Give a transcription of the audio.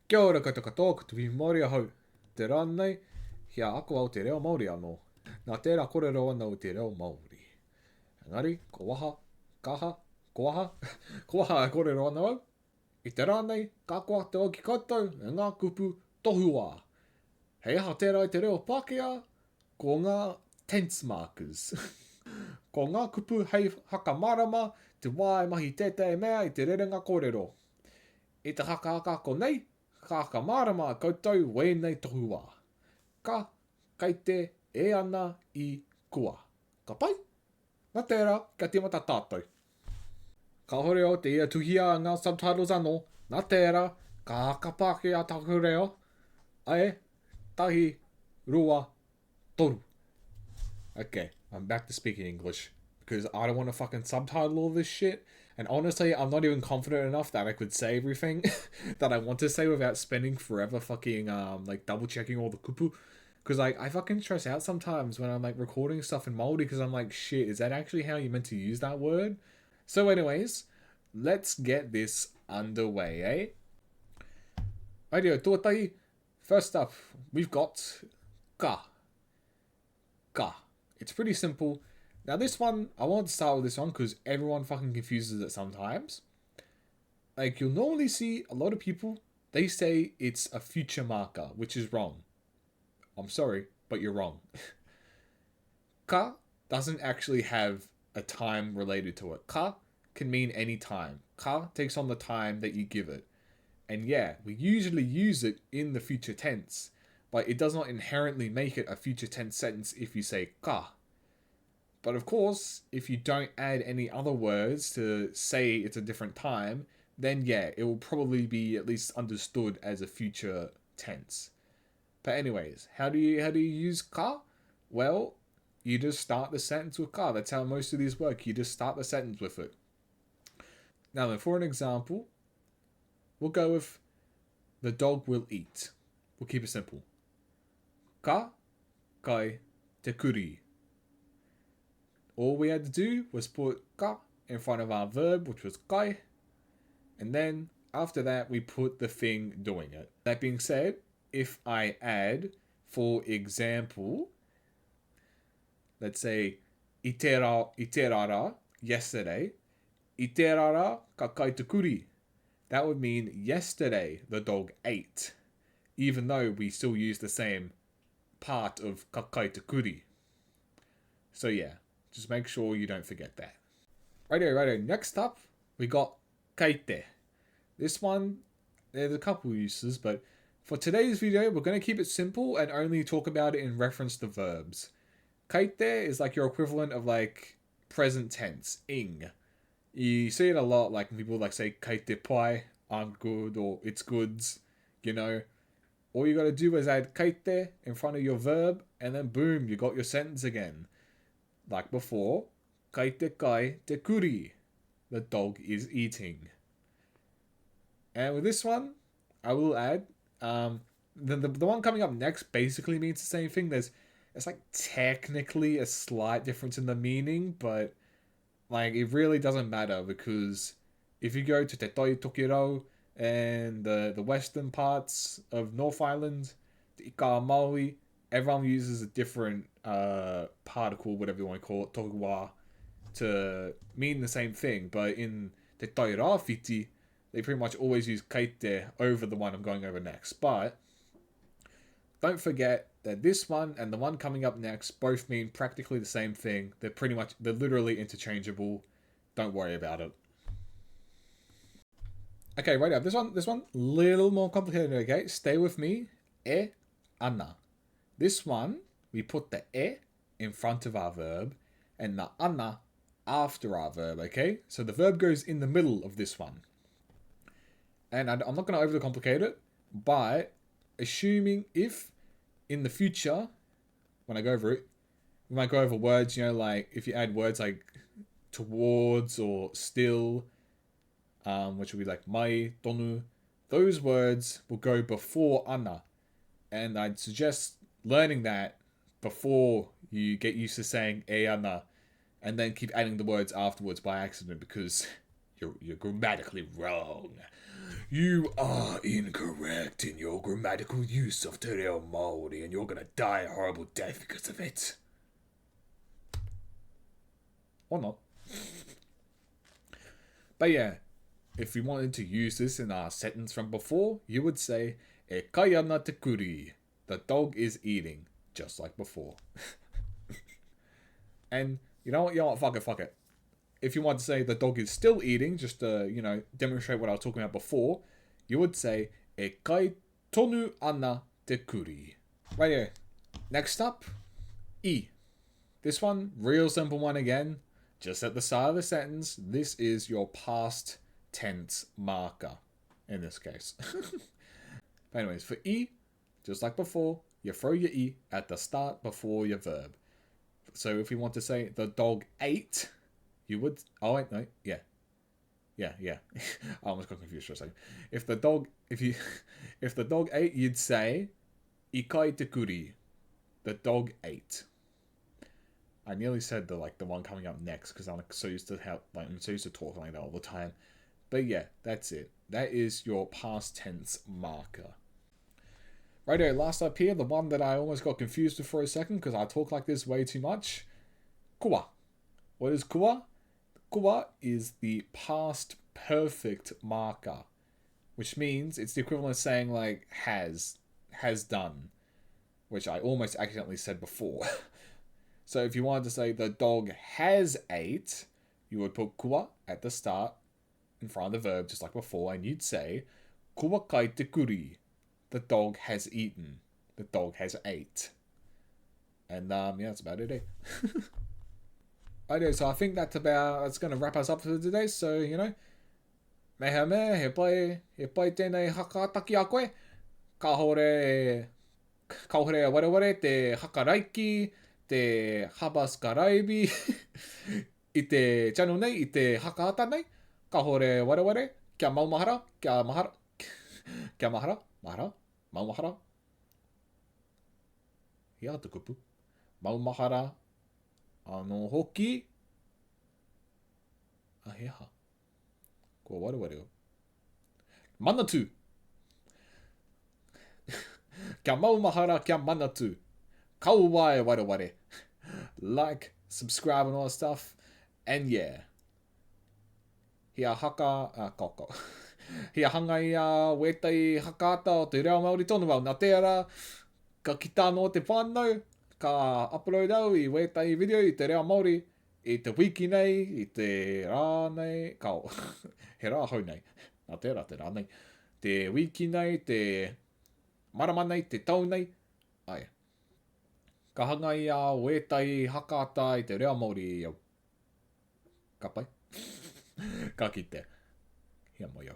Kia ora koutou katoa, ko te Māori ahau. Te rānei, hia ako au te reo Māori anō. Nā tērā kōrero ana o te reo Māori. Engari, ko waha, kaha, ko waha, ko waha e kōrero ana au. I te rānei, ka koa te o ki koutou, e ngā kupu tohu wā. Hei aha tērā i te reo Pākehā, ko ngā tense markers. Ko ngā kupu hei whakamārama, te wāmahi tētai mea i te rerenga kōrero. I te haka ko nei, ka whakamārama koutou wēnei tohu wā. Ka, kei te, e ana i kua. Ka pai? Nā tērā, kia tīmata tātou. Ka hore o te ia tuhia ngā subtitles anō. Nā tērā, ka haka Pākehā taku reo. Ae, tahi, rua, toru. Okay, I'm back to speaking English. Because I don't want to fucking subtitle all this shit. And honestly, I'm not even confident enough that I could say everything that I want to say without spending forever fucking, like, double-checking all the kupu. Because, like, I fucking stress out sometimes when I'm, like, recording stuff in Māori because I'm like, shit, is that actually how you're meant to use that word? So anyways, let's get this underway, eh? Radio tuatai. First up, we've got ka. Ka. It's pretty simple. Now this one, I want to start with this one because everyone fucking confuses it sometimes. Like, you'll normally see a lot of people, they say it's a future marker, which is wrong. I'm sorry, but you're wrong. Ka doesn't actually have a time related to it. Ka can mean any time. Ka takes on the time that you give it. And yeah, we usually use it in the future tense, but it does not inherently make it a future tense sentence if you say ka. But of course, if you don't add any other words to say it's a different time, then yeah, it will probably be at least understood as a future tense. But anyways, how do you use ka? Well, you just start the sentence with ka. That's how most of these work. You just start the sentence with it. Now then, for an example, we'll go with the dog will eat. We'll keep it simple. Ka kai te kuri. All we had to do was put ka in front of our verb, which was kai. And then after that, we put the thing doing it. That being said, if I add, for example, let's say, iterara, yesterday. Iterara ka kai te kuri. That would mean yesterday the dog ate. Even though we still use the same part of ka kai te kuri. So yeah. Just make sure you don't forget that. Righto. Next up, we got kaite. This one, there's a couple uses, but for today's video, we're going to keep it simple and only talk about it in reference to verbs. Kaite is like your equivalent of like present tense, ing. You see it a lot, like when people like say kaite pai, I'm good, or it's goods, you know. All you got to do is add kaite in front of your verb, and then boom, you got your sentence again. Like before, kai te kuri. The dog is eating. And with this one, I will add, the one coming up next basically means the same thing. It's like technically a slight difference in the meaning, but like it really doesn't matter because if you go to Te Toi Tokirau and the western parts of North Island, the Ika Maui, everyone uses a different particle, whatever you want to call it, tohu wā, to mean the same thing. But in Te Tai Rāwhiti, they pretty much always use kaite over the one I'm going over next. But don't forget that this one and the one coming up next both mean practically the same thing. They're literally interchangeable. Don't worry about it. Okay, right up. This one, little more complicated, okay? Stay with me. E ana. This one, we put the e in front of our verb and the ana after our verb, okay? So the verb goes in the middle of this one. And I'm not going to overcomplicate it, but assuming if in the future, when I go over it, we might go over words, you know, like if you add words like towards or still, which will be like mai, tonu, those words will go before ana. And I'd suggest learning that before you get used to saying e ana and then keep adding the words afterwards by accident because you're grammatically wrong. You are incorrect in your grammatical use of te reo Māori, and you're gonna die a horrible death because of it. Or not. But yeah, if you wanted to use this in our sentence from before, you would say, e kai ana te kuri. The dog is eating, just like before. And you know what, fuck it. If you want to say the dog is still eating, just to, demonstrate what I was talking about before, you would say, e kai tonu ana te kuri. Right here. Next up, I. This one, real simple one again. Just at the start of the sentence, this is your past tense marker, in this case. But anyways, for I, just like before, you throw your I at the start before your verb. So if you want to say the dog ate, you would... Oh, wait, no. Yeah. I almost got confused for a second. If the dog ate, you'd say I kai te kuri. The dog ate. I nearly said the one coming up next because I'm so used to talking like that all the time. But yeah, that's it. That is your past tense marker. Righto, last up here, the one that I almost got confused with for a second because I talk like this way too much. Kua. What is kua? Kua is the past perfect marker, which means it's the equivalent of saying like has done, which I almost accidentally said before. So if you wanted to say the dog has ate, you would put kua at the start in front of the verb just like before, and you'd say kua kai te kuri. The dog has eaten. The dog has ate. And yeah, that's about it. Okay, so I think that's going to wrap us up for today. So, meha me, he pai tēnei hakataki a koe. Ka hore wareware te hakaraiki, te habaskaraibi, I te channel nei, I te hakaata nei. Ka hore wareware, kia maumahara, mahara, maumahara. Ia te kupu. Maumahara, ano hoki. Aheha. Ko wareware o. Manatu. Kia maumahara, kia manatu. Kauwae wareware. Like, subscribe and all that stuff. And yeah. Hia haka... koko. Hia hangai a wētai hakaata o te reo Māori tonu wau. Nā tērā, ka kita no te whānau, ka upload au I wētai video I te reo Māori, I te wiki nei, I te rā nei, kau. He rā hau nei. Nā tērā, te rā nei. Te wiki nei, te marama nei, te tau nei. Ai. Ka hangai a wētai hakaata I te reo Māori au. Ka pai. Ka kite. Hia mo iau.